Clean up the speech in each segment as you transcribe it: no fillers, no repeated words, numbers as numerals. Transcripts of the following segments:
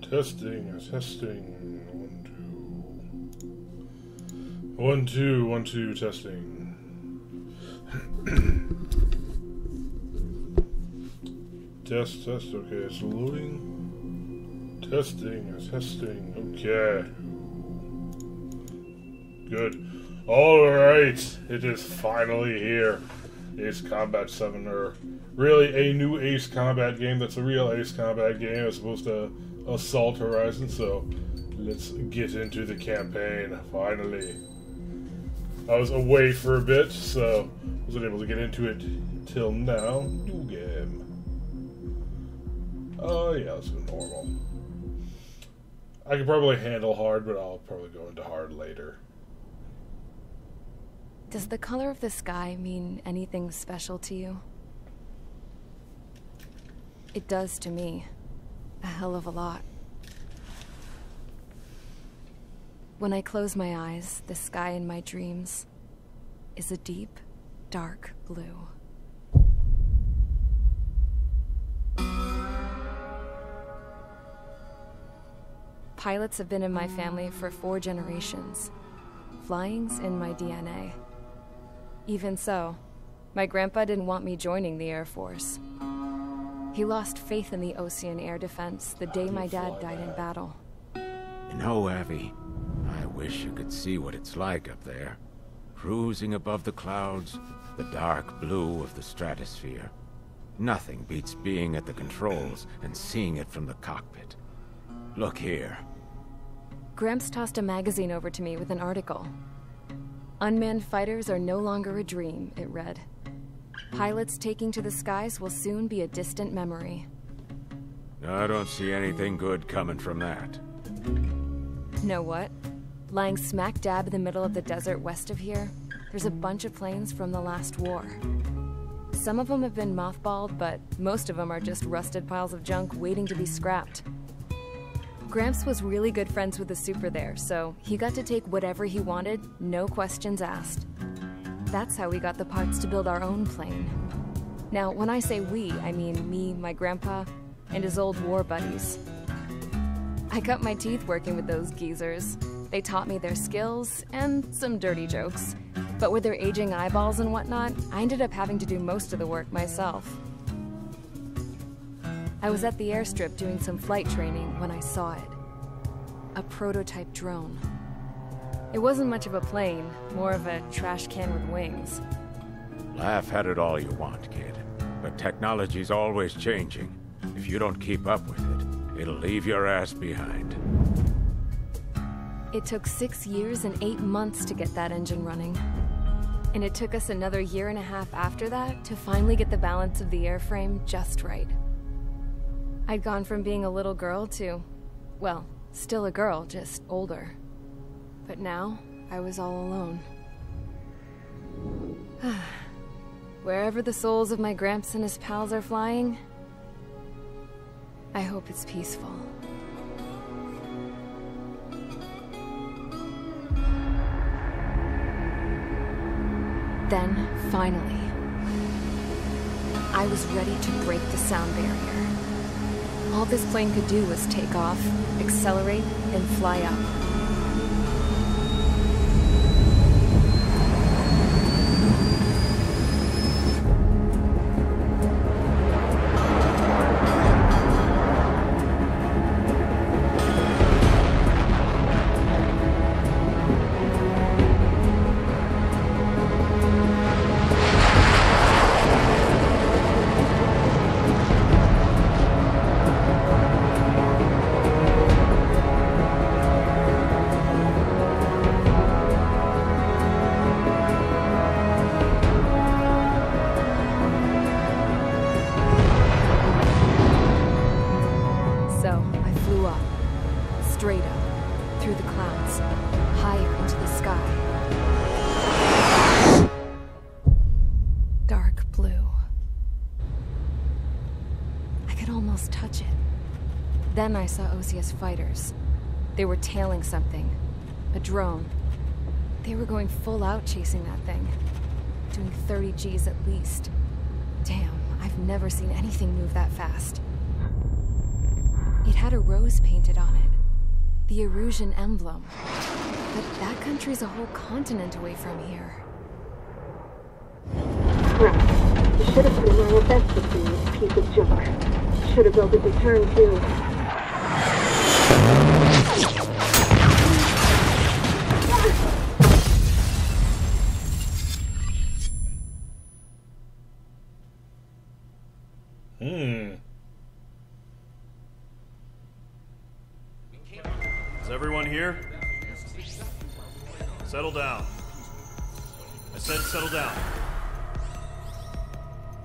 Testing, testing. 1, 2. 1, 2, 1, 2, testing. Test, okay, it's loading. Testing, okay. Good. Alright, it is finally here. Ace Combat 7, or really a new Ace Combat game that's a real Ace Combat game as opposed to Assault Horizon, so let's get into the campaign, finally. I was away for a bit, so wasn't able to get into it till now. New game. Oh yeah, let's go normal. I could probably handle hard, but I'll probably go into hard later. Does the color of the sky mean anything special to you? It does to me. A hell of a lot. When I close my eyes, the sky in my dreams is a deep, dark blue. Pilots have been in my family for 4 generations. Flying's in my DNA. Even so, my grandpa didn't want me joining the Air Force. He lost faith in the Ocean Air Defense the day my dad died in battle. You know, Abby, I wish you could see what it's like up there. Cruising above the clouds, the dark blue of the stratosphere. Nothing beats being at the controls and seeing it from the cockpit. Look here. Gramps tossed a magazine over to me with an article. Unmanned fighters are no longer a dream, it read. Pilots taking to the skies will soon be a distant memory. I don't see anything good coming from that. Know what? Lying smack dab in the middle of the desert west of here, there's a bunch of planes from the last war. Some of them have been mothballed, but most of them are just rusted piles of junk waiting to be scrapped. Gramps was really good friends with the super there, so he got to take whatever he wanted, no questions asked. That's how we got the parts to build our own plane. Now, when I say we, I mean me, my grandpa, and his old war buddies. I cut my teeth working with those geezers. They taught me their skills, and some dirty jokes. But with their aging eyeballs and whatnot, I ended up having to do most of the work myself. I was at the airstrip doing some flight training when I saw it. A prototype drone. It wasn't much of a plane, more of a trash can with wings. Laugh at it all you want, kid. But technology's always changing. If you don't keep up with it, it'll leave your ass behind. It took 6 years and 8 months to get that engine running. And it took us another 1.5 years after that to finally get the balance of the airframe just right. I'd gone from being a little girl to, well, still a girl, just older. But now, I was all alone. Wherever the souls of my Gramps and his pals are flying, I hope it's peaceful. Then, finally, I was ready to break the sound barrier. All this plane could do was take off, accelerate, and fly up. Straight up, through the clouds, higher into the sky. Dark blue. I could almost touch it. Then I saw Osius fighters. They were tailing something. A drone. They were going full out chasing that thing. Doing 30 Gs at least. Damn, I've never seen anything move that fast. It had a rose painted on it. The Erusian emblem. But that country's a whole continent away from here. Right. You should have put in my investment in this piece of junk. Should have built a return too. Is everyone here? Settle down. I said settle down.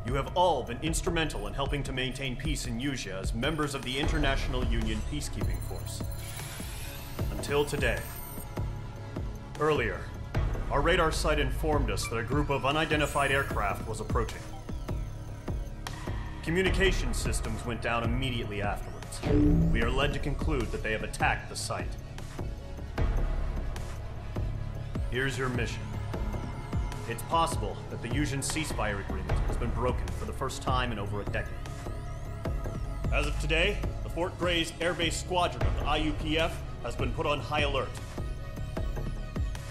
You have all been instrumental in helping to maintain peace in Yuzha as members of the International Union Peacekeeping Force. Until today. Earlier, our radar site informed us that a group of unidentified aircraft was approaching. Communication systems went down immediately afterwards. We are led to conclude that they have attacked the site. Here's your mission. It's possible that the Yuzhan ceasefire agreement has been broken for the first time in over a decade. As of today, the Fort Grays Air Base Squadron of the IUPF has been put on high alert.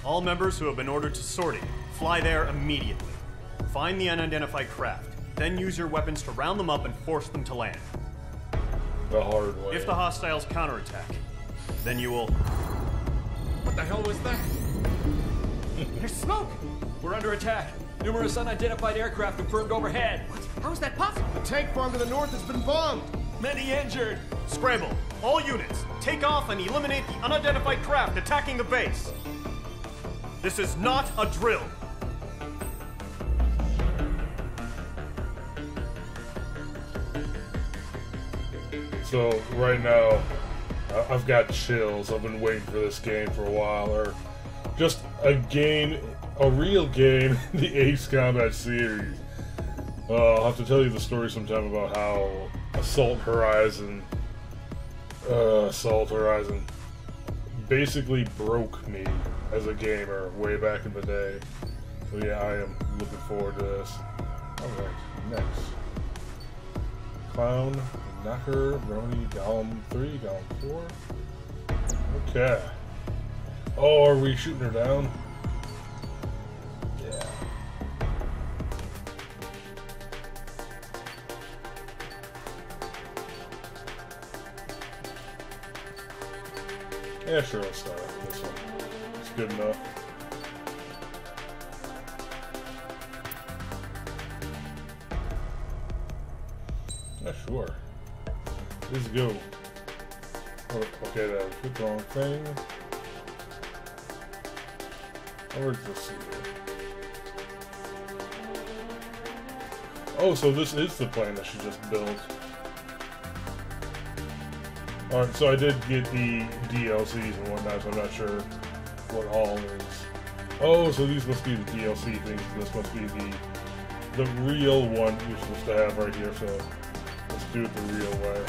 All members who have been ordered to sortie, fly there immediately. Find the unidentified craft, then use your weapons to round them up and force them to land. The hard way. If the hostiles counterattack, then you will... What the hell was that? There's smoke! We're under attack. Numerous unidentified aircraft confirmed overhead. What? How is that possible? The tank farm to the north has been bombed. Many injured. Scramble. All units, take off and eliminate the unidentified craft attacking the base. This is not a drill. So, right now, I've got chills. I've been waiting for this game for a while, or just a game, a real game in the Ace Combat series. I'll have to tell you the story sometime about how Assault Horizon basically broke me as a gamer way back in the day. So yeah, I am looking forward to this. Alright, next. Clown, Knocker, Brony, Golem 3, Golem 4. Okay. Oh, are we shooting her down? Yeah. Yeah, sure, let's start off with this one. It's good enough. Yeah, sure. Let's go. Oh, okay, that was the wrong thing. Where's this here? Oh, so this is the plane that she just built. Alright, so I did get the DLCs and whatnot, so I'm not sure what all is. Oh, so these must be the DLC things. This must be the real one you're supposed to have right here, so let's do it the real way.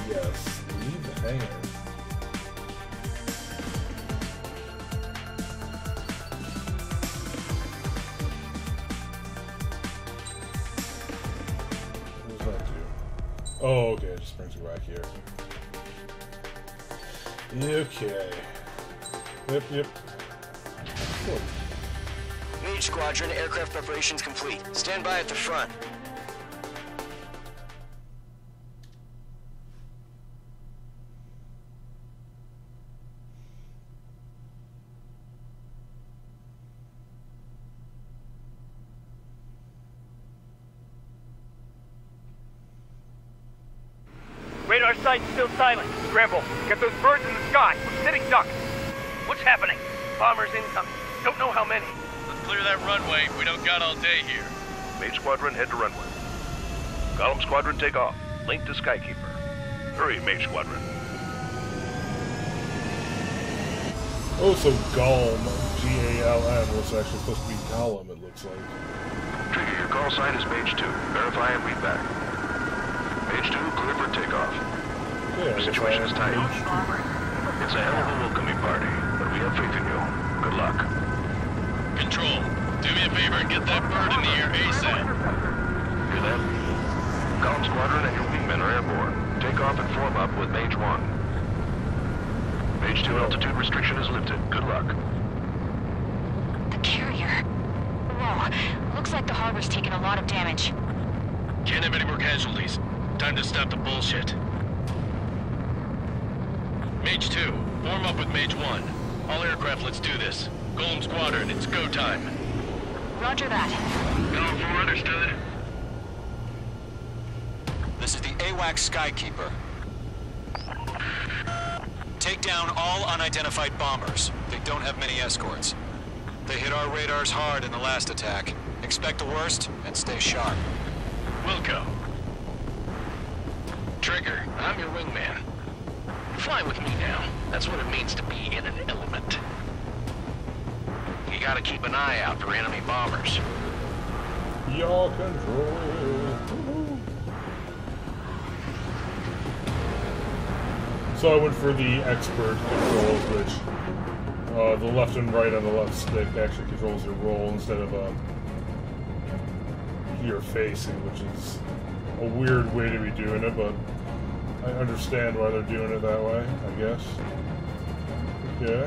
Yes. Leave the hangar. What does that do? Oh, okay, it just brings me back here. Okay. Yep. Cool. Mage Squadron, aircraft preparations complete. Stand by at the front. Radar site's still silent. Scramble. Get those birds in the sky. We're sitting ducks. What's happening? Bombers incoming. Don't know how many. Let's clear that runway. We don't got all day here. Mage Squadron, head to runway. Golem Squadron, take off. Link to Skykeeper. Hurry, Mage Squadron. Oh, so Golem, G-A-L-M, was actually supposed to be Golem, it looks like. Trigger, your call sign is Mage 2. Verify and read back. Mage 2, clear for takeoff. Yeah, The situation is tight. It's a hell of a welcoming party, but we have faith in you. Good luck. Control. Do me a favor and get that bird in the air ASAP. Hear that? Column Squadron and your wingmen are airborne. Take off and form up with Mage 1. Mage 2 altitude restriction is lifted. Good luck. The carrier. Whoa. Looks like the harbor's taken a lot of damage. Can't have any more casualties. Time to stop the bullshit. Mage 2, form up with Mage 1. All aircraft, let's do this. Golem Squadron, it's go time. Roger that. Going for understood. This is the AWAC Skykeeper. Take down all unidentified bombers. They don't have many escorts. They hit our radars hard in the last attack. Expect the worst and stay sharp. Wilco. Trigger, I'm your wingman. Fly with me now. That's what it means to be in an element. You gotta keep an eye out for enemy bombers. Your control. So I went for the expert controls, which the left and right on the left stick actually controls your roll instead of your facing, which is a weird way to be doing it, but I understand why they're doing it that way, I guess. Okay.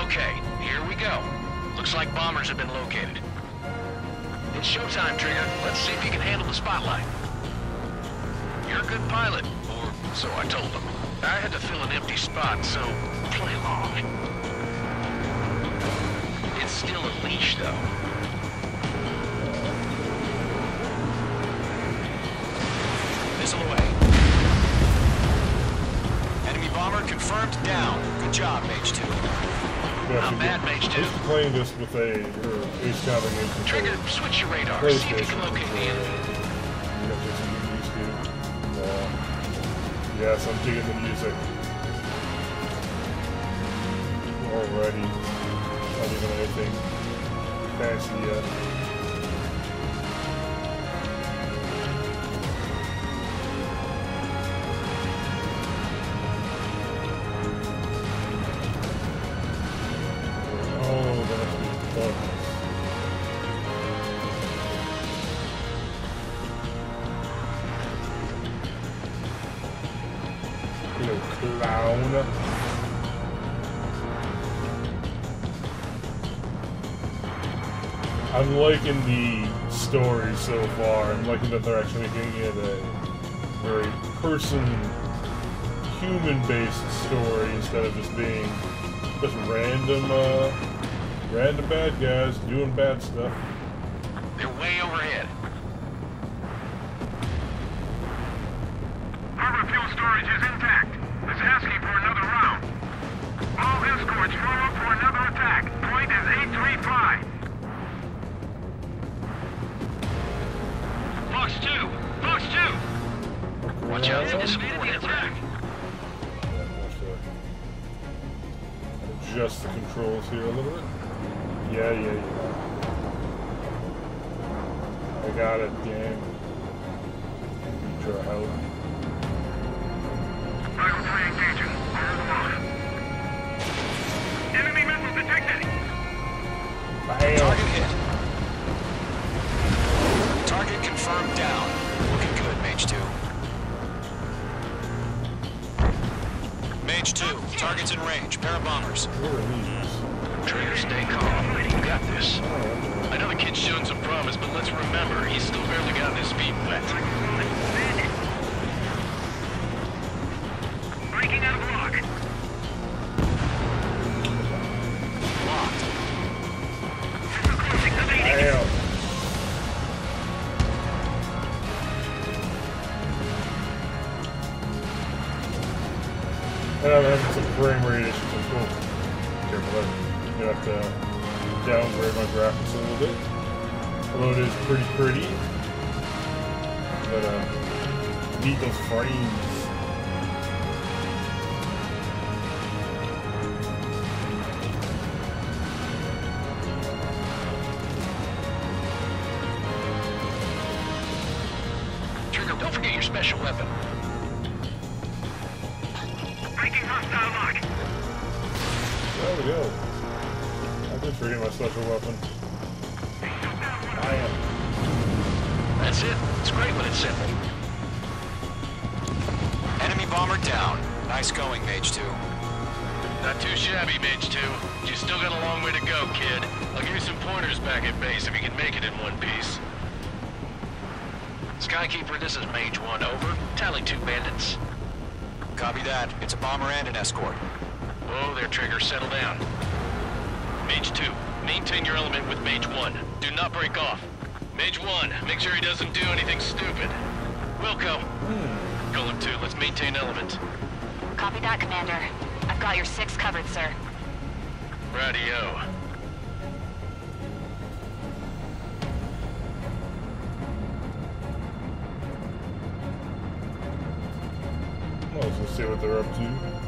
Okay, here we go. Looks like bombers have been located. It's showtime, Trigger. Let's see if you can handle the spotlight. You're a good pilot, or so I told them. I had to fill an empty spot, so play along. It's still a leash, though. Missile away. Enemy bomber confirmed down. Good job, Mage 2. Not bad, Mage 2. I used to playing this with a Ace Combat. Trigger, switch your radar. See if you can locate the enemy. Yes, I'm digging the music. Already. Not even anything fancy yet. Clown. I'm liking the story so far. I'm liking that they're actually making it a very human-based story instead of just being just random bad guys doing bad stuff. They're way overhead. Harbor fuel storage is intact. It's asking for another round. All escorts form up for another attack. Point is 835. Fox 2! Fox 2! Watch out for this morning attack. Adjust the controls here a little bit. Yeah. I got it, gang. Try out. Rifle 3 engaging. Fire them off. Enemy missiles detected. Target hit. Target confirmed down. Looking good, Mage 2. Mage 2, target's in range. Pair of bombers. Trigger, stay calm. You got this. I know the kid's shown some promise, but let's remember, he's still barely got his feet wet. Breaking out of lock. Locked. Closing the meeting. And I'm having some frame rate issues. So cool. Careful there. I'm gonna have to downgrade my graphics a little bit. Although it is pretty. But need those frames. Trigger, don't forget your special weapon. Breaking Hostile lock. There we go. I've been treating my special weapon. I am. That's it. It's great when it's simple. Enemy bomber down. Nice going, Mage 2. Not too shabby, Mage 2. You still got a long way to go, kid. I'll give you some pointers back at base if you can make it in one piece. Skykeeper, this is Mage 1, over. Tally 2 bandits. Copy that. It's a bomber and an escort. Whoa there, Trigger. Settle down. Mage 2, maintain your element with Mage 1. Do not break off. Mage 1, make sure he doesn't do anything stupid. Wilco. Golem 2, let's maintain element. Copy that, Commander. I've got your 6 covered, sir. Radio. Well, let's see what they're up to.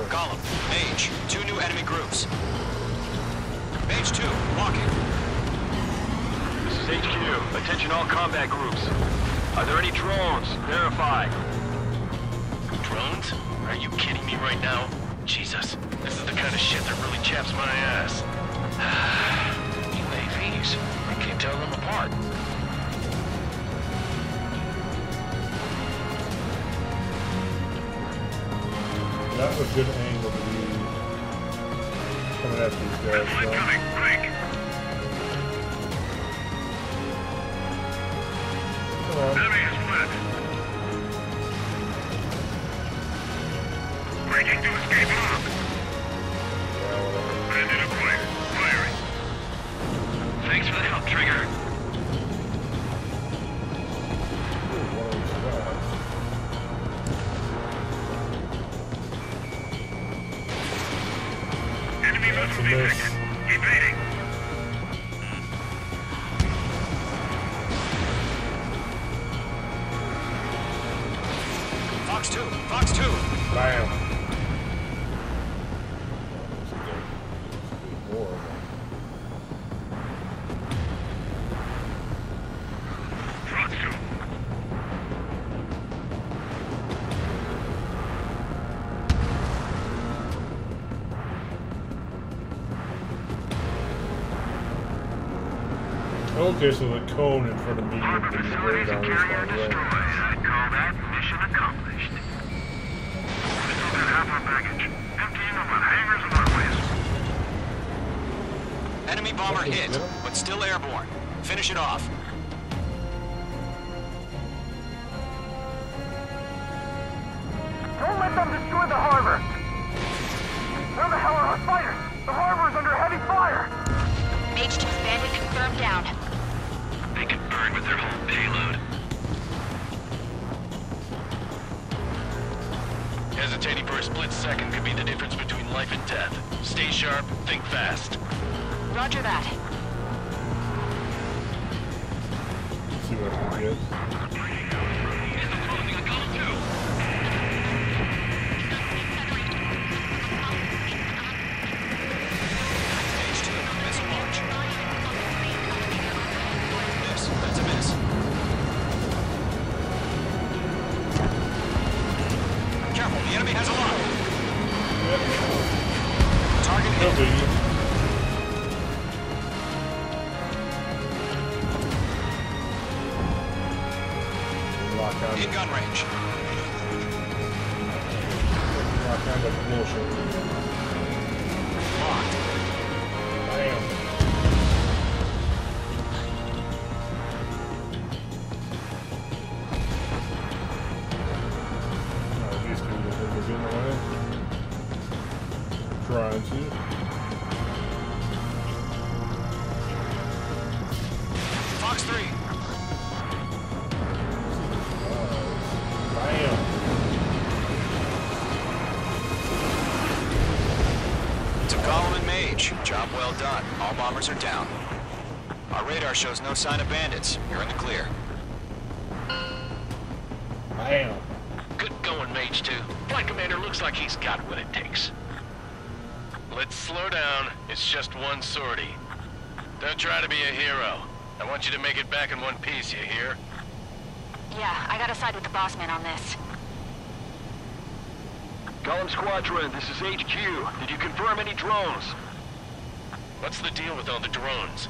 Column, Mage, 2 new enemy groups. Mage 2, walking. This is HQ. Attention all combat groups. Are there any drones? Verify. Drones? Are you kidding me right now? Jesus, this is the kind of shit that really chaps my ass. UAVs. I can't tell them apart. That was a good angle to be coming at these guys. So. Come on. Enemy is split. Breaking to escape lock. Bandit acquired. Firing. Thanks for the help, Trigger. That's a miss. Evading. Fox 2, Fox 2. Bam. Fox 2. Okay, so the cone in front of me Harbor would be facilities right and on this carrier one, destroyed. right? I'd call that mission accomplished. We still got half our baggage. Emptying them on hangars and runways. Enemy bomber hit, but still airborne. Finish it off. Don't let them destroy the harbor! Where the hell are our fighters? The harbor's under heavy fire! Mage 2's bandit confirmed down. They can burn with their whole payload. Hesitating for a split second could be the difference between life and death. Stay sharp, think fast. Roger that. Let's see what I can get. That's a miss. Careful, the enemy has a lock. Target hit. Lock on. In gun range. Lock on the bullshit. Locked. Bam. Trying to. Fox 3. Bam. To Column and Mage. Job well done. All bombers are down. Our radar shows no sign of bandits. You're in the clear. Damn. Good going, Mage 2. Flight Commander looks like he's got what it takes. Let's slow down. It's just one sortie. Don't try to be a hero. I want you to make it back in one piece, you hear? Yeah, I gotta side with the boss man on this. Column Squadron, this is HQ. Did you confirm any drones? What's the deal with all the drones?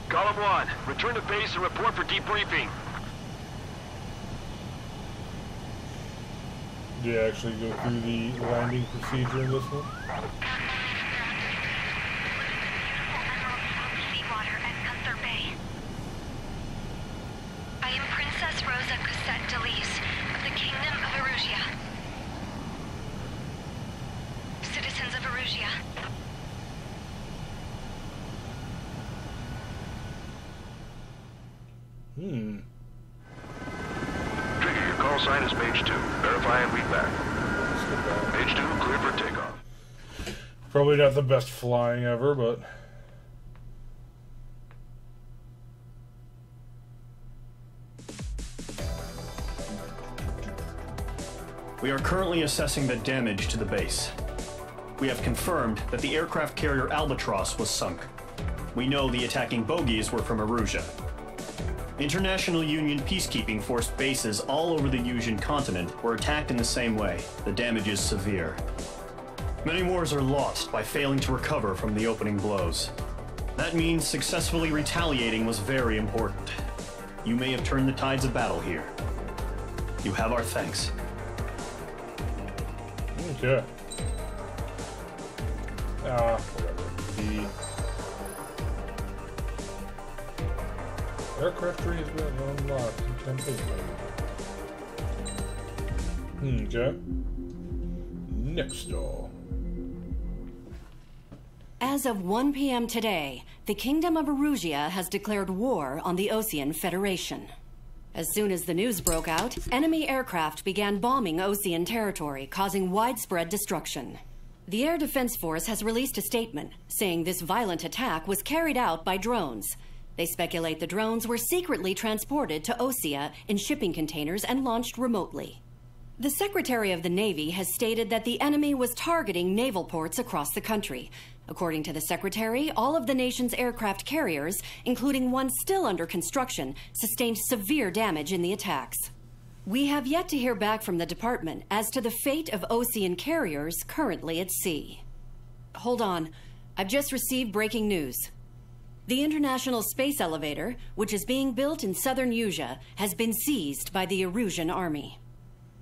Column 1, return to base and report for debriefing. Did you actually go through the landing procedure in this one? Seawater at Gunther Bay. I am Princess Rosa Cosette Delise of the Kingdom of Erusia. Citizens of Erusia. Trigger, your call sign is Mage 2. Verify and read back. Mage 2, clear for takeoff. Probably not the best flying ever, but... We are currently assessing the damage to the base. We have confirmed that the aircraft carrier Albatross was sunk. We know the attacking bogies were from Erusia. International Union peacekeeping force bases all over the Yusian continent were attacked in the same way. The damage is severe. Many wars are lost by failing to recover from the opening blows. That means successfully retaliating was very important. You may have turned the tides of battle here. You have our thanks. Okay. Whatever. The aircraft tree has been unlocked in 10 pages. Okay. Next door. As of 1 p.m. today, the Kingdom of Erusia has declared war on the Osean Federation. As soon as the news broke out, enemy aircraft began bombing Osean territory, causing widespread destruction. The Air Defense Force has released a statement saying this violent attack was carried out by drones. They speculate the drones were secretly transported to Osea in shipping containers and launched remotely. The Secretary of the Navy has stated that the enemy was targeting naval ports across the country. According to the Secretary, all of the nation's aircraft carriers, including one still under construction, sustained severe damage in the attacks. We have yet to hear back from the department as to the fate of Osean carriers currently at sea. Hold on. I've just received breaking news. The International Space Elevator, which is being built in southern Yusia, has been seized by the Erusian army.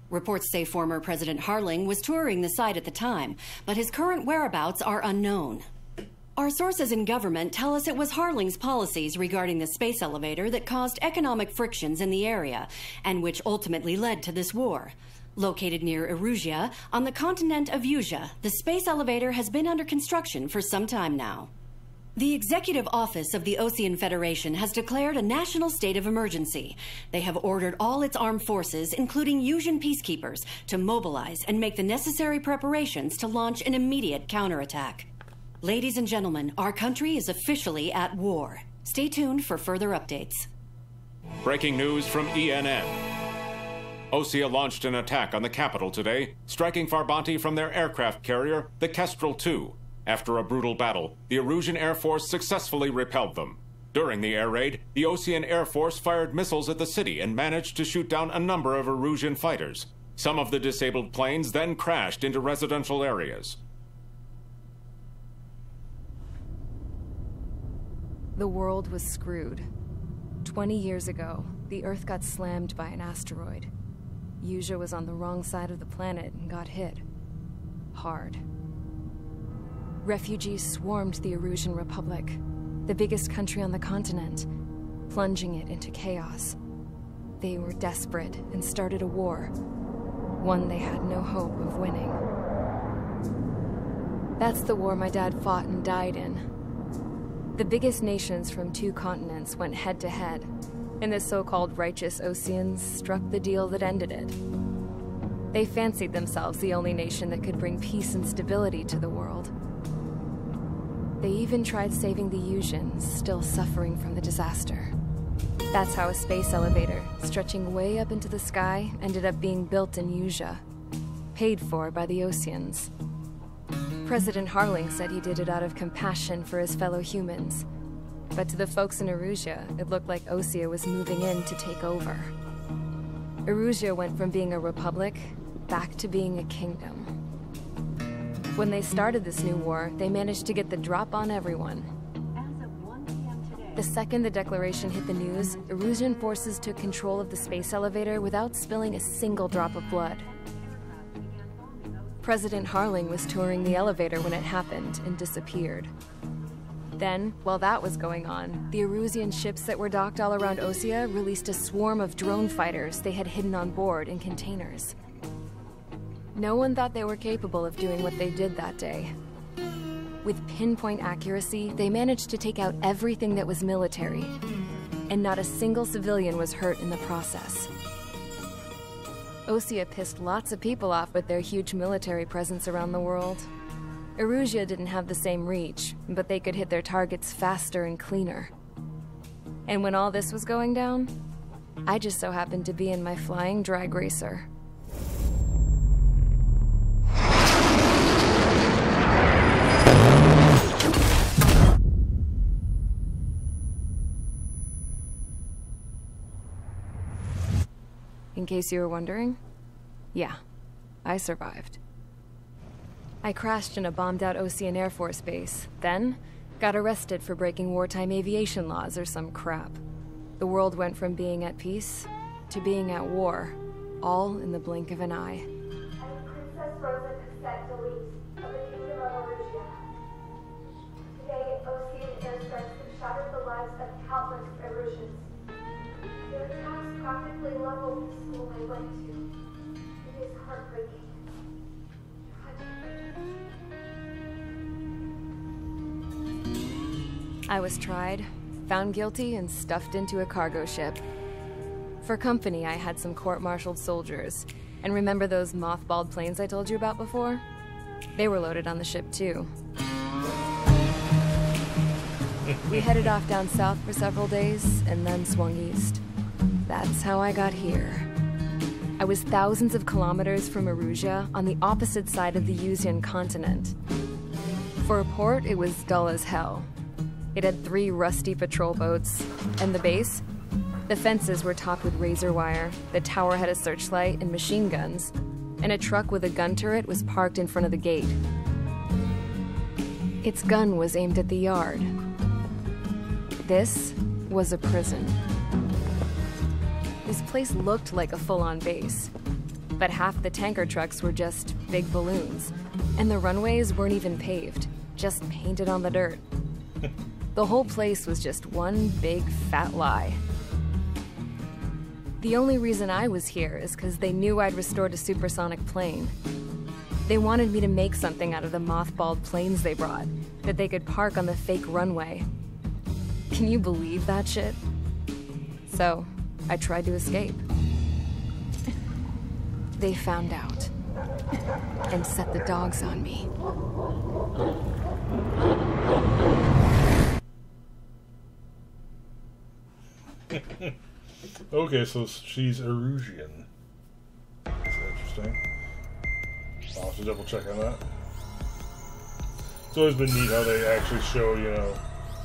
Reports say former President Harling was touring the site at the time, but his current whereabouts are unknown. Our sources in government tell us it was Harling's policies regarding the space elevator that caused economic frictions in the area, and which ultimately led to this war. Located near Erusia, on the continent of Yusia, the space elevator has been under construction for some time now. The Executive Office of the Osean Federation has declared a national state of emergency. They have ordered all its armed forces, including Yusian peacekeepers, to mobilize and make the necessary preparations to launch an immediate counterattack. Ladies and gentlemen, our country is officially at war. Stay tuned for further updates. Breaking news from ENN. Osea launched an attack on the capital today, striking Farbanti from their aircraft carrier, the Kestrel II. After a brutal battle, the Erusian Air Force successfully repelled them. During the air raid, the Osean Air Force fired missiles at the city and managed to shoot down a number of Erusian fighters. Some of the disabled planes then crashed into residential areas. The world was screwed. 20 years ago, the Earth got slammed by an asteroid. Yusia was on the wrong side of the planet and got hit. Hard. Refugees swarmed the Erusian Republic, the biggest country on the continent, plunging it into chaos. They were desperate and started a war, one they had no hope of winning. That's the war my dad fought and died in. The biggest nations from 2 continents went head-to-head, and the so-called righteous Oseans struck the deal that ended it. They fancied themselves the only nation that could bring peace and stability to the world. They even tried saving the Yusians, still suffering from the disaster. That's how a space elevator, stretching way up into the sky, ended up being built in Usea, paid for by the Oseans. President Harling said he did it out of compassion for his fellow humans. But to the folks in Erusea, it looked like Osea was moving in to take over. Erusea went from being a republic back to being a kingdom. When they started this new war, they managed to get the drop on everyone. The second the declaration hit the news, Erusian forces took control of the space elevator without spilling a single drop of blood. President Harling was touring the elevator when it happened and disappeared. Then, while that was going on, the Erusian ships that were docked all around Osea released a swarm of drone fighters they had hidden on board in containers. No one thought they were capable of doing what they did that day. With pinpoint accuracy, they managed to take out everything that was military, and not a single civilian was hurt in the process. Osea pissed lots of people off with their huge military presence around the world. Erusea didn't have the same reach, but they could hit their targets faster and cleaner. And when all this was going down, I just so happened to be in my flying drag racer. In case you were wondering, yeah, I survived. I crashed in a bombed-out Osean Air Force base, then got arrested for breaking wartime aviation laws or some crap. The world went from being at peace to being at war, all in the blink of an eye. Princess Rosa Cassette Delise of the Kingdom of Erusea. Today, Osean airstrikes have shattered the lives of countless Erusians. Their attacks practically leveled the school I went to. It is heartbreaking. I was tried, found guilty, and stuffed into a cargo ship. For company, I had some court-martialed soldiers. And remember those mothballed planes I told you about before? They were loaded on the ship, too. We headed off down south for several days, and then swung east. That's how I got here. I was thousands of kilometers from Erusea, on the opposite side of the Usean continent. For a port, it was dull as hell. It had 3 rusty patrol boats, and the base? The fences were topped with razor wire, the tower had a searchlight and machine guns, and a truck with a gun turret was parked in front of the gate. Its gun was aimed at the yard. This was a prison. This place looked like a full-on base, but half the tanker trucks were just big balloons, and the runways weren't even paved, just painted on the dirt. The whole place was just one big fat lie. The only reason I was here is because they knew I'd restored a supersonic plane. They wanted me to make something out of the mothballed planes they brought, that they could park on the fake runway. Can you believe that shit? So, I tried to escape. They found out, and set the dogs on me. Okay, so she's Erusian. That's interesting. I'll have to double check on that. It's always been neat how they actually show, you know,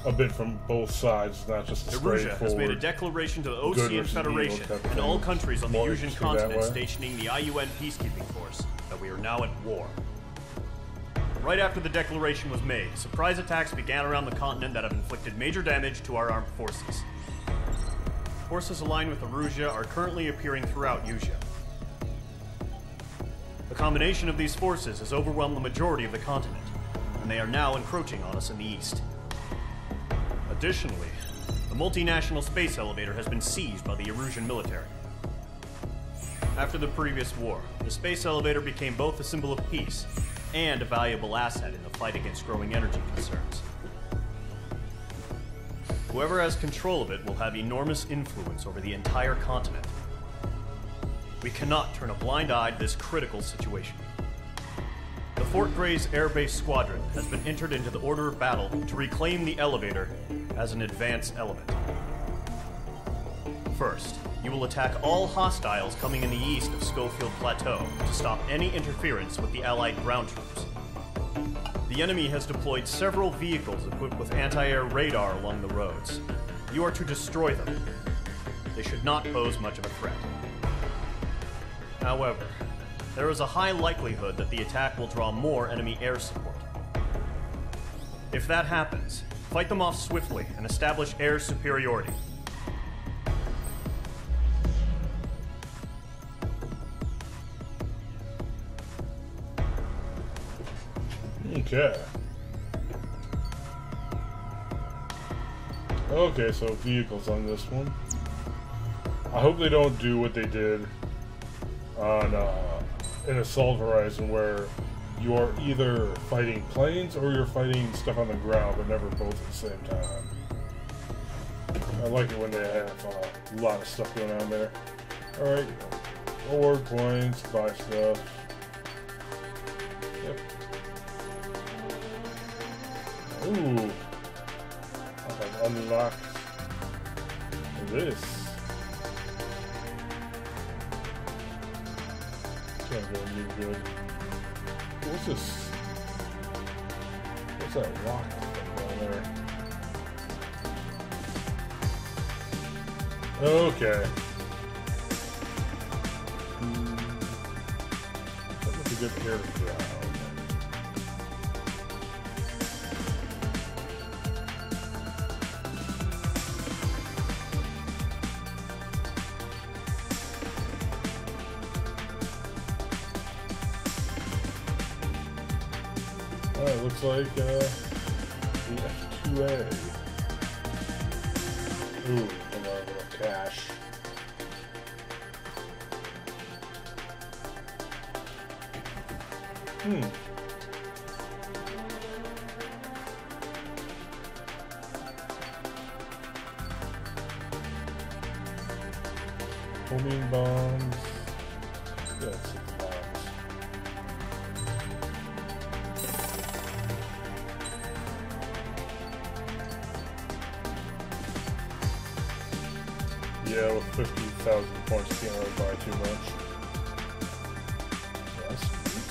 a bit from both sides, it's not just a straightforward. Erusea has made a declaration to the Osean Federation and all countries on the Usean continent stationing the IUN peacekeeping force that we are now at war. Right after the declaration was made, surprise attacks began around the continent that have inflicted major damage to our armed forces. Forces aligned with Erusea are currently appearing throughout Usea. The combination of these forces has overwhelmed the majority of the continent, and they are now encroaching on us in the east. Additionally, the multinational space elevator has been seized by the Erusian military. After the previous war, the space elevator became both a symbol of peace and a valuable asset in the fight against growing energy concerns. Whoever has control of it will have enormous influence over the entire continent. We cannot turn a blind eye to this critical situation. The Fort Gray's Air Base Squadron has been entered into the order of battle to reclaim the elevator as an advanced element. First, you will attack all hostiles coming in the east of Schofield Plateau to stop any interference with the Allied ground troops. The enemy has deployed several vehicles equipped with anti-air radar along the roads. You are to destroy them. They should not pose much of a threat. However, there is a high likelihood that the attack will draw more enemy air support. If that happens, fight them off swiftly and establish air superiority. Okay. Okay, so vehicles on this one. I hope they don't do what they did on in Assault Horizon, where you are either fighting planes or you're fighting stuff on the ground, but never both at the same time. I like it when they have a lot of stuff going on there. Alright, reward points, buy stuff. Yep. Ooh. I've unlocked this. Can't go new good. What's this? What's that rock down there? Okay. That was a good air ground. It looks like the F2A. Ooh, a little cash. Homing bombs. Yeah, 6 bombs. Yeah, with 50,000 points, you can't really buy too much. That's sweet.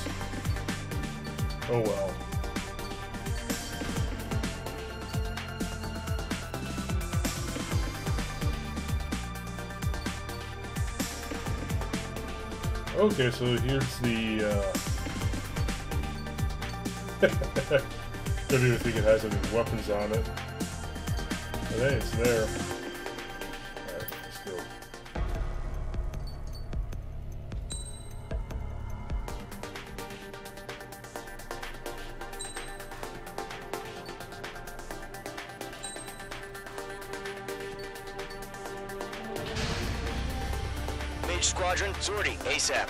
Oh well. Okay, so here's the, don't even think it has any weapons on it. But hey, it's there. Alright, let's go. Mage Squadron, sortie, ASAP.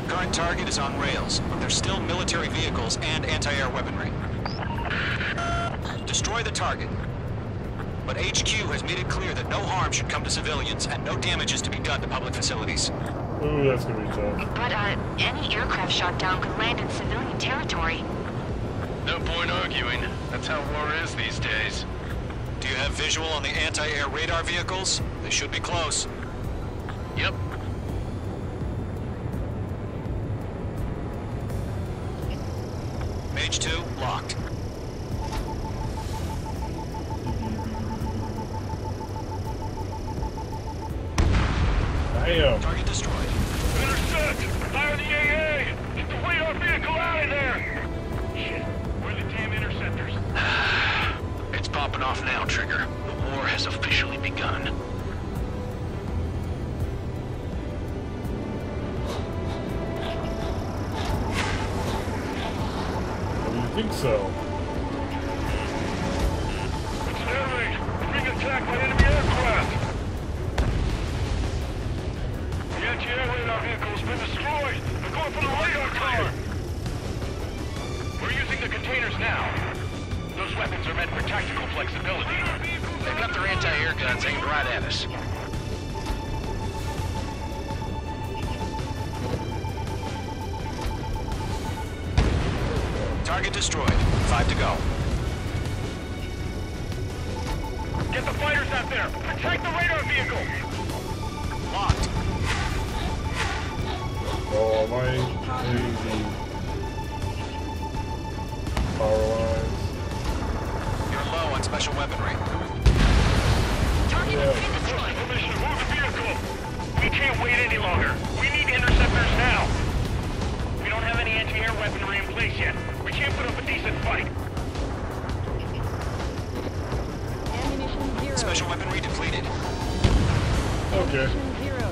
Current target is on rails, but there's still military vehicles and anti-air weaponry. Destroy the target. But HQ has made it clear that no harm should come to civilians and no damage is to be done to public facilities. Ooh, that's gonna be tough. But, any aircraft shot down could land in civilian territory. No point arguing. That's how war is these days. Do you have visual on the anti-air radar vehicles? They should be close. Yep. Mage 2, locked. Damn. Target destroyed. Intercept! Fire the AA! Get the radar vehicle out of there! Shit, where are the damn interceptors? It's popping off now, Trigger. The war has officially begun. I think so. It's an air raid! Being attacked by enemy aircraft! The anti-air radar vehicle has been destroyed! They're going for the radar tower! We're using the containment Those weapons are meant for tactical flexibility. They've got their anti-air guns aimed right at us. Target destroyed. 5 to go. Get the fighters out there! Protect the radar vehicle! Locked. Oh, my crazy power lines. You're low on special weaponry. Target has been destroyed. Permission, move the vehicle! We can't wait any longer. We need interceptors now. We don't have any anti-air weaponry in place yet. We can't put up a decent fight. Ammunition 0. Special weaponry depleted. Okay. Ammunition 0.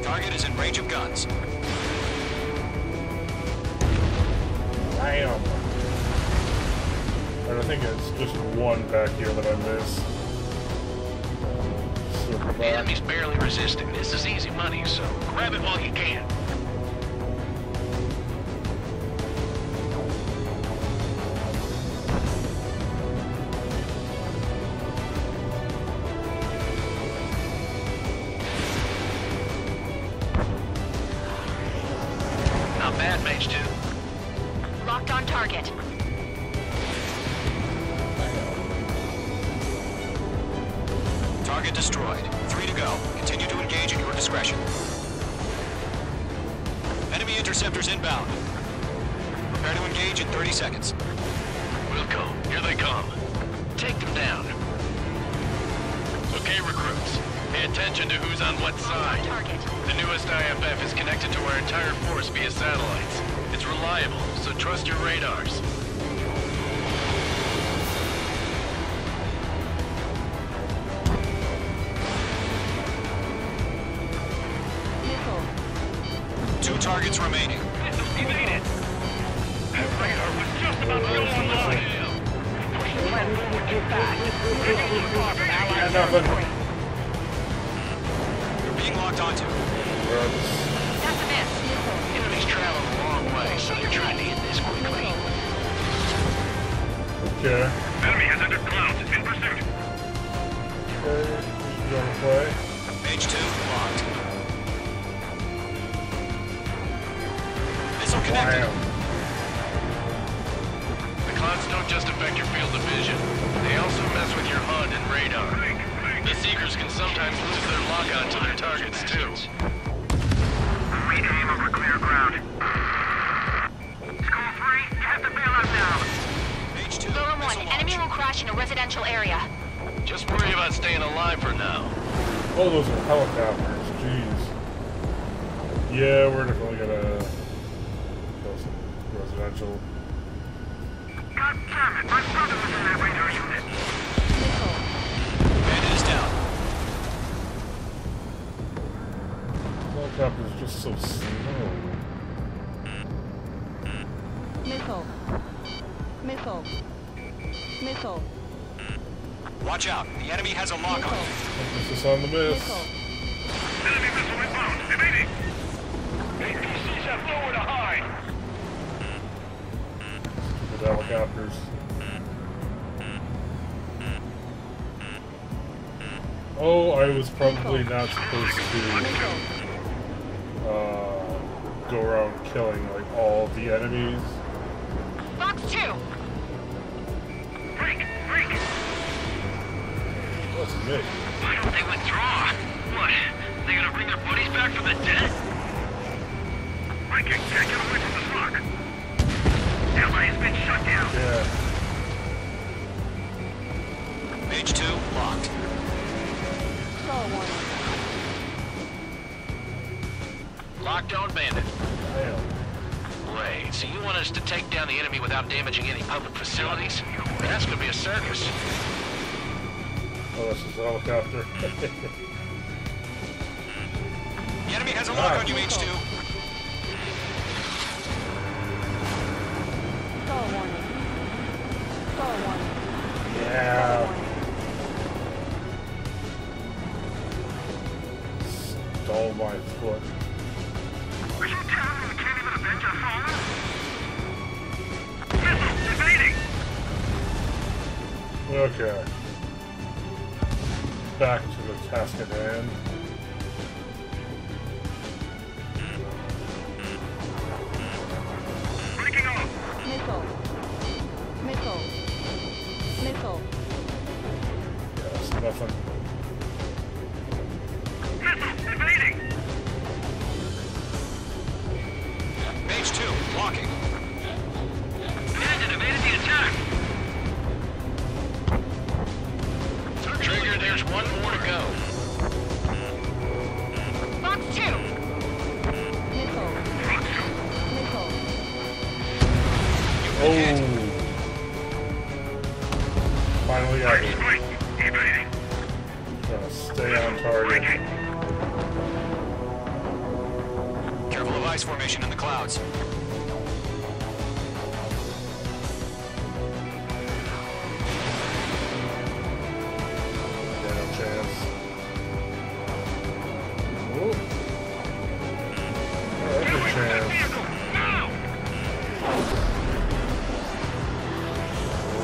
Target is in range of guns. Damn. And I think it's just one back here that I missed. Circle The back. enemy's barely resisting. This is easy money, so grab it while you can. Not bad, Mage 2. Locked on target. Target destroyed. 3 to go. Continue to engage at your discretion. Enemy interceptors inbound. Prepare to engage in 30 seconds. Wilco, here they come. Take them down. Okay, recruits. Pay attention to who's on what side. Target. The newest IFF is connected to our entire force via satellites. It's reliable, so trust your radars. Two targets remaining. We made it! That radar was just about to go online. Push the left forward too fast. Yeah, nothing. You're being locked onto. That's a miss. Enemy's traveling a long way, so they're trying to hit this quickly. Okay. Enemy has entered clouds. In pursuit. Okay. You gonna play? Mage 2, locked. Missile connected. Wow. The clouds don't just affect your field of vision. They also mess with your HUD and radar. The Seekers can sometimes lose their lock-on to their targets, too. Read aim over clear ground. School 3, you have to bail out now. Mage 2, Golem 1, missile enemy launch. will crash in a residential area. Just worry about staying alive for now. Oh, those are helicopters. Jeez. Yeah, we're definitely gonna kill some residential. God damn it, my brother was in that radar unit. Bandit is down. Helicopters are just so slow. Missile. Missile. Missile. Watch out. The enemy has a lock on. Emphasis on the miss. Enemy missile inbound. Evading. APCs have nowhere to hide. Stupid helicopters. Oh, I was probably not supposed to go around killing like all the enemies. Fox 2. Freak! Freak! What's me? Why don't they withdraw? What? They gonna bring their buddies back from the dead? Viking, can't get away from the rock. Ally has been shut down. Yeah. Mage 2, locked. Locked on Bandit. Damn. Wait, so you want us to take down the enemy without damaging any public facilities? That's gonna be a circus. Oh, this is a helicopter. The enemy has a lock on you, Mage 2. Yeah. my foot. Are you telling me we can't even avenge our fallen? Missile evading! Okay. Back to the task at hand. Breaking off! Missile. Missile. Missile. Yes, nothing. Missile evading! Mage 2, blocking. Bandit evaded the attack! Trigger, there's one more to go. Box 2! Missile. Missile. Oh! Finally got it. Evading! Gonna stay on target. Careful of ice formation in the clouds. Yeah, no chance. Oh. That's a chance.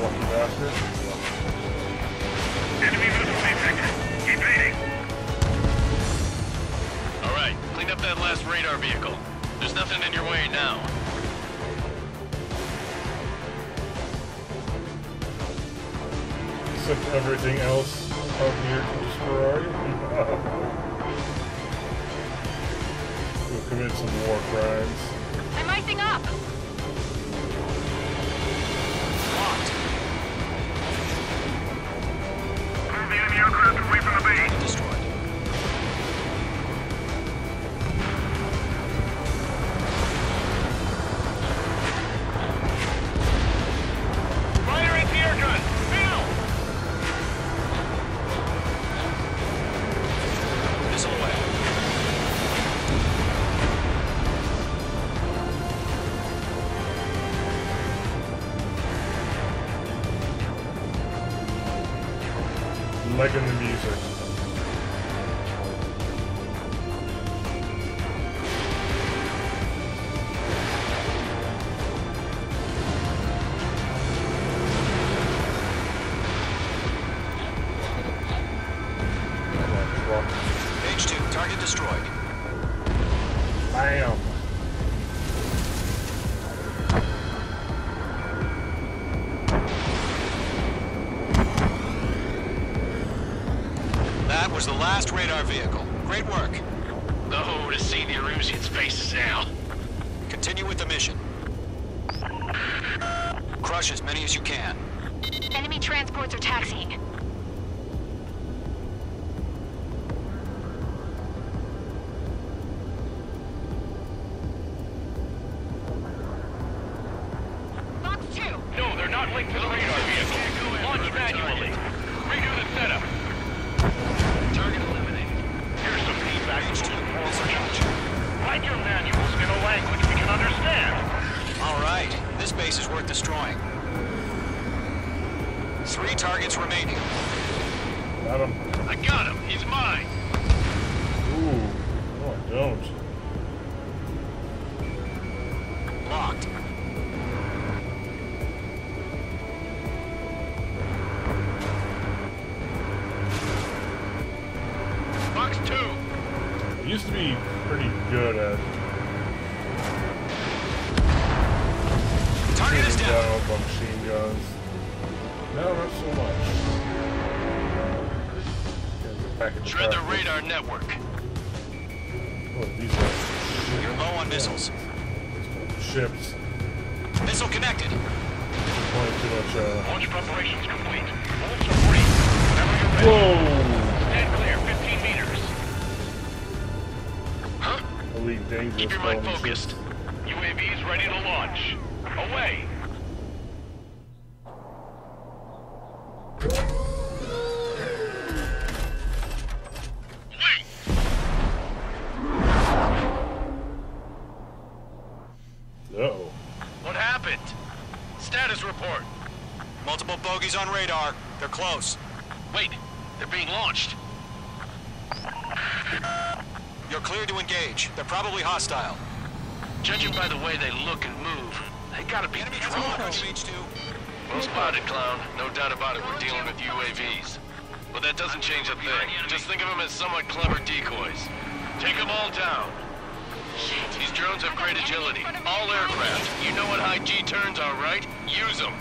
Lucky bastard. Enemy missile detected! Evading! Alright, clean up that last radar vehicle. There's nothing in your way now. Except everything else out here to destroy. We'll commit some war crimes. I'm icing up! Locked. Move the enemy aircraft away from the base! Destroyed. Fire anti-air gun! Now! Missile away. Liking the music. Mage 2, target destroyed. Bam! That was the last radar vehicle. Great work. Oh, to see the Erusian's faces now. Continue with the mission. Crush as many as you can. Enemy transports are taxiing. Box 2! No, they're not linked to the radar vehicle. Launch manually. Redo the setup. Target eliminated. Here's some feedback from the control search. Write your manuals in a language we can understand. All right, this base is worth destroying. 3 targets remaining. Got him. I got him. He's mine. Ooh. No, I don't. Locked. Box 2. I used to be pretty good at Target is shooting down. down with machine guns. No, not so much. Back at the Shred the back. radar network. Oh, these are You're low on missiles. ships. Missile connected. Playing too much, Launch preparations complete. Bolts are free. Whenever you're ready. Whoa! Stand clear, 15 meters. Huh? Elite dangerous. Keep your mind bonuses. focused. UAVs ready to launch. Away. Uh-oh. What happened? Status report. Multiple bogies on radar. They're close. Wait, they're being launched. You're clear to engage. They're probably hostile. Judging by the way they look and move, they gotta be drones. Well spotted, clown. No doubt about it, we're dealing with UAVs. But that doesn't change a thing. Just think of them as somewhat clever decoys. Take them all down. These drones have great agility. All aircraft. You know what high G turns are, right? Use them.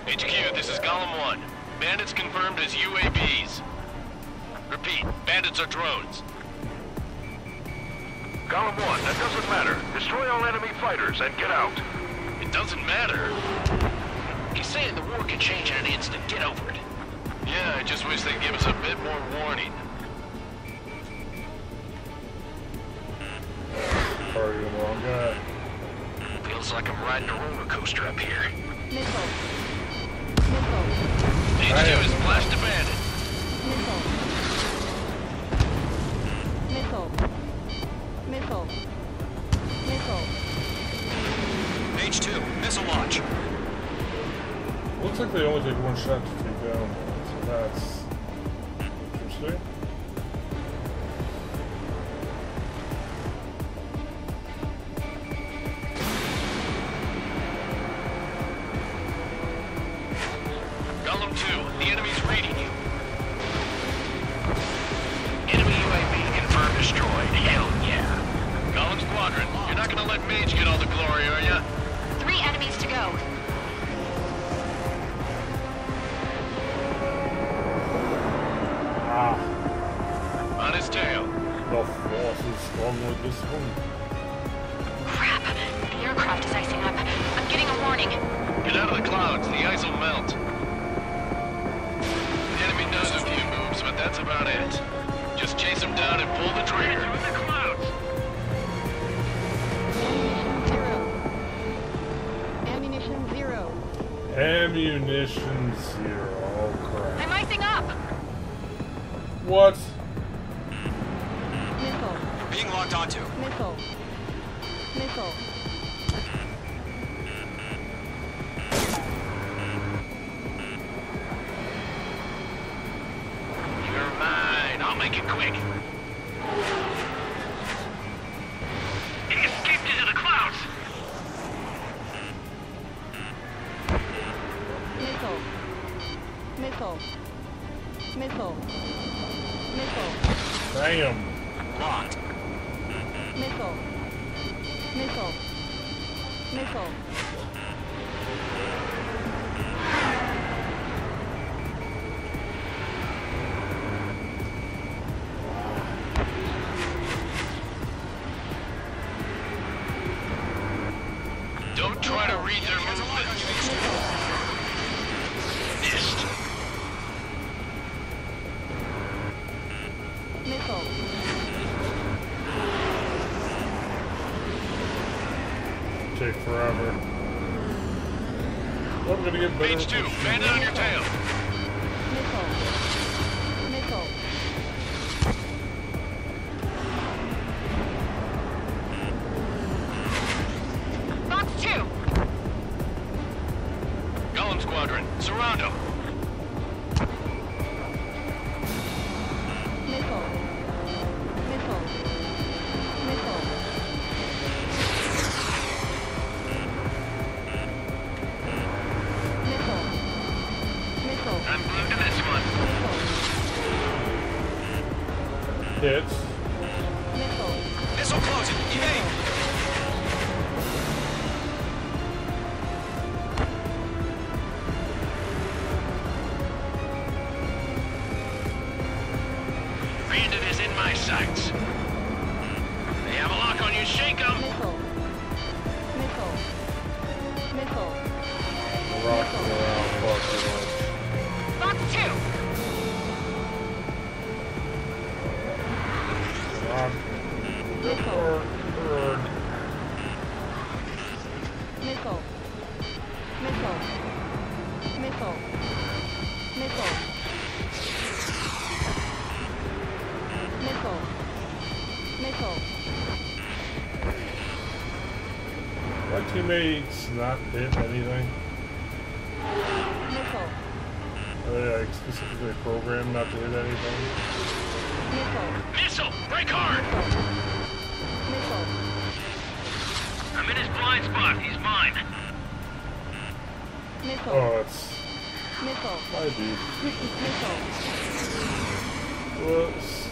HQ, this is Column 1. Bandits confirmed as UAVs. Repeat, bandits are drones. Column 1, that doesn't matter. Destroy all enemy fighters and get out. It doesn't matter. He's saying the war could change in an instant. Get over it. Yeah, I just wish they'd give us a bit more warning. Sorry, the wrong guy. Feels like I'm riding a roller coaster up here. Missile. HQ is flashed to bandit. Missile. H2, missile launch. Looks like they only take one shot to take down. So that's interesting. Column 2, the enemy's reading you. Enemy UAV confirmed destroyed. Hell yeah. Column Squadron, you're not gonna let Mage get all the glory, are ya? 3 enemies to go. On his tail. The force is strong with this one. Crap. The aircraft is icing up. I'm getting a warning. Get out of the clouds, the ice will melt. The enemy does a few moves, but that's about it. Just chase him down and pull the trigger. In the clouds. Ammunition 0. Ammunition 0. Oh crap. I'm icing up. What? Missile. Being locked onto. Missile. You're mine. I'll make it quick. He escaped into the clouds. Missile. Damn. Locked. Missile. Don't try to read their movements. Missed. Take forever. I'm gonna get better. H2, bandit on your tail. Box 2. Golem Squadron, surround him. I'm glued to this one. Hits. Missile closing. Evade. Bandit is in my sights. They have a lock on you. Shake them. Rock around, fuck around. Box 2. Rock. Good for bird. Missile. My teammates not hit anything. Missile. Are they like specifically programmed not to hit anything? Missile! Break hard! I'm in his blind spot. He's mine. Oh, that's my dude. Whoops.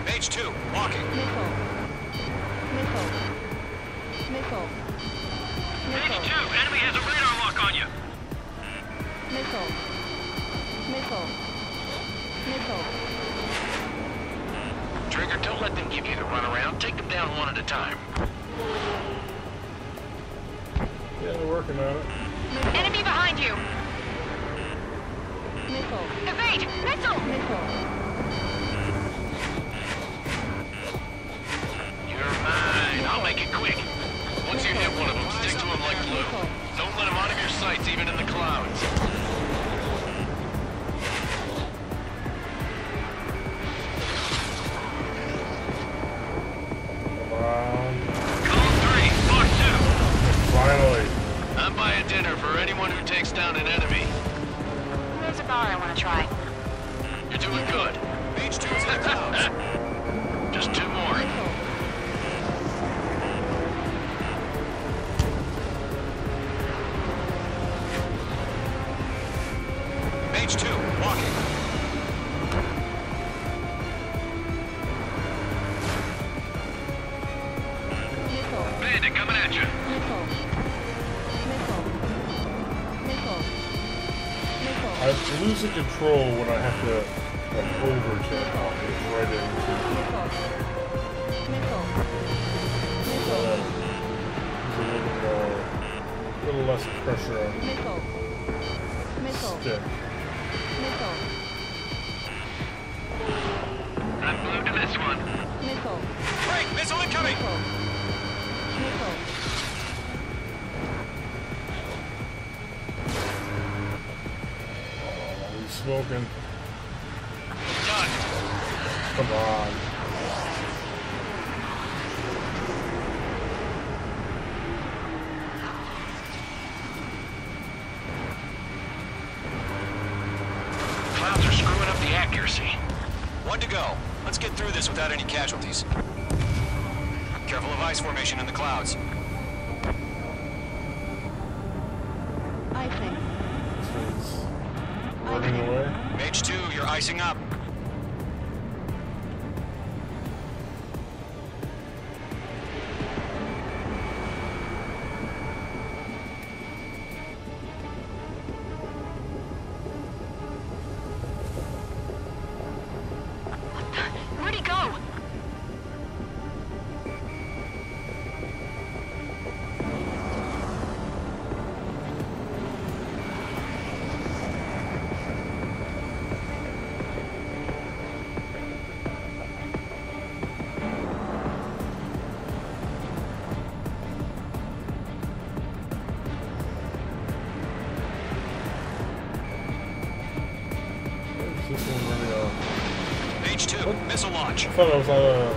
Mage 2, walking. Mage 2, enemy has a radar lock on you. Trigger, don't let them give you the runaround. Take them down one at a time. Yeah, they're working on it. Enemy behind you! Evade! Missile! You're mine. I'll make it quick. Once you hit one of them, stick to him like glue. Don't let him out of your sights, even in the clouds. Finally. I'm buying dinner for anyone who takes down an enemy. There's a bar I want to try. You're doing good. Mage 2 is in the clouds. Just 2 more. Mage 2, walking. Bandit coming at you. I'm losing control when I have to like overturn off it right into a little less pressure on the stick. I'm glued to this one. Break! Missile incoming! He's smoking. Done. Come on. Clouds are screwing up the accuracy. 1 to go. Let's get through this without any casualties. Careful of ice formation in the clouds. It's running away. Mage 2, you're icing up. Where'd he go? Mage 2, missile launch. I thought I was on a...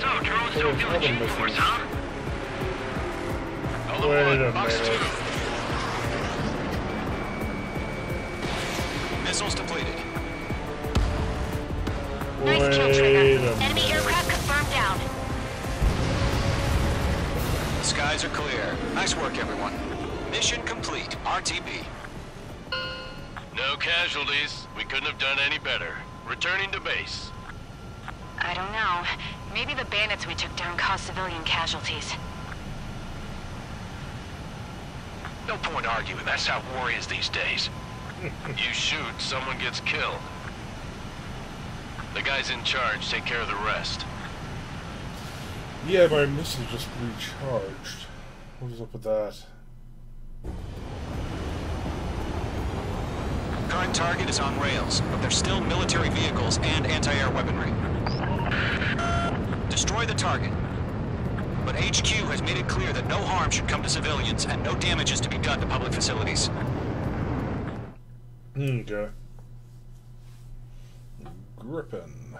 So, drones don't feel the G-force, huh? Wait a minute. Missiles depleted. Nice kill, Trigger. Enemy aircraft confirmed down. The skies are clear. Nice work, everyone. Mission complete. RTB. No casualties. We couldn't have done any better. Returning to base. I don't know. Maybe the bandits we took down caused civilian casualties. No point arguing. That's how war is these days. You shoot, someone gets killed. The guys in charge take care of the rest. Yeah, my missile just recharged. What is up with that? Current target is on rails, but there's still military vehicles and anti-air weaponry. Destroy the target. But HQ has made it clear that no harm should come to civilians and no damage is to be done to public facilities. Okay. Grippin.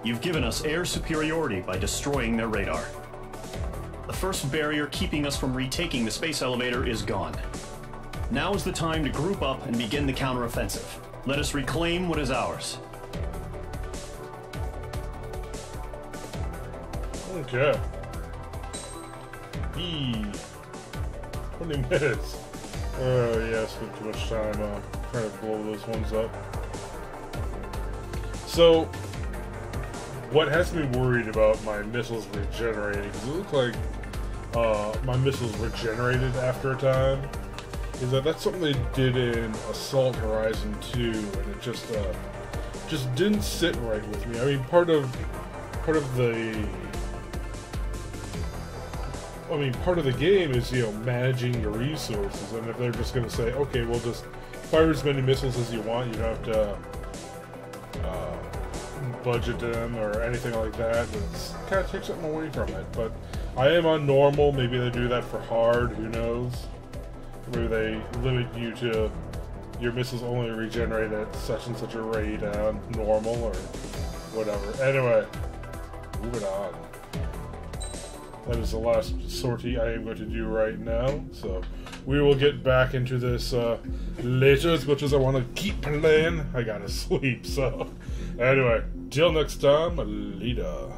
You've given us air superiority by destroying their radar. The first barrier keeping us from retaking the space elevator is gone. Now is the time to group up and begin the counteroffensive. Let us reclaim what is ours. Okay. 20 minutes. Oh, yeah, I spent too much time trying to blow those ones up. So, what has me worried about my missiles regenerating, because it looks like my missiles regenerated after a time, is that that's something they did in Assault Horizon 2, and it just didn't sit right with me. I mean, part of the game is, you know, managing your resources, and if they're just going to say, okay, we'll just fire as many missiles as you want, you don't have to budget them or anything like that, it's kind of takes something away from it. But I am on normal, maybe they do that for hard, who knows? Maybe they limit you to your missiles only regenerate at such and such a rate on normal or whatever. Anyway, moving on. That is the last sortie I am going to do right now, so we will get back into this later. As much as I want to keep playing, I gotta sleep, so anyway, till next time, later.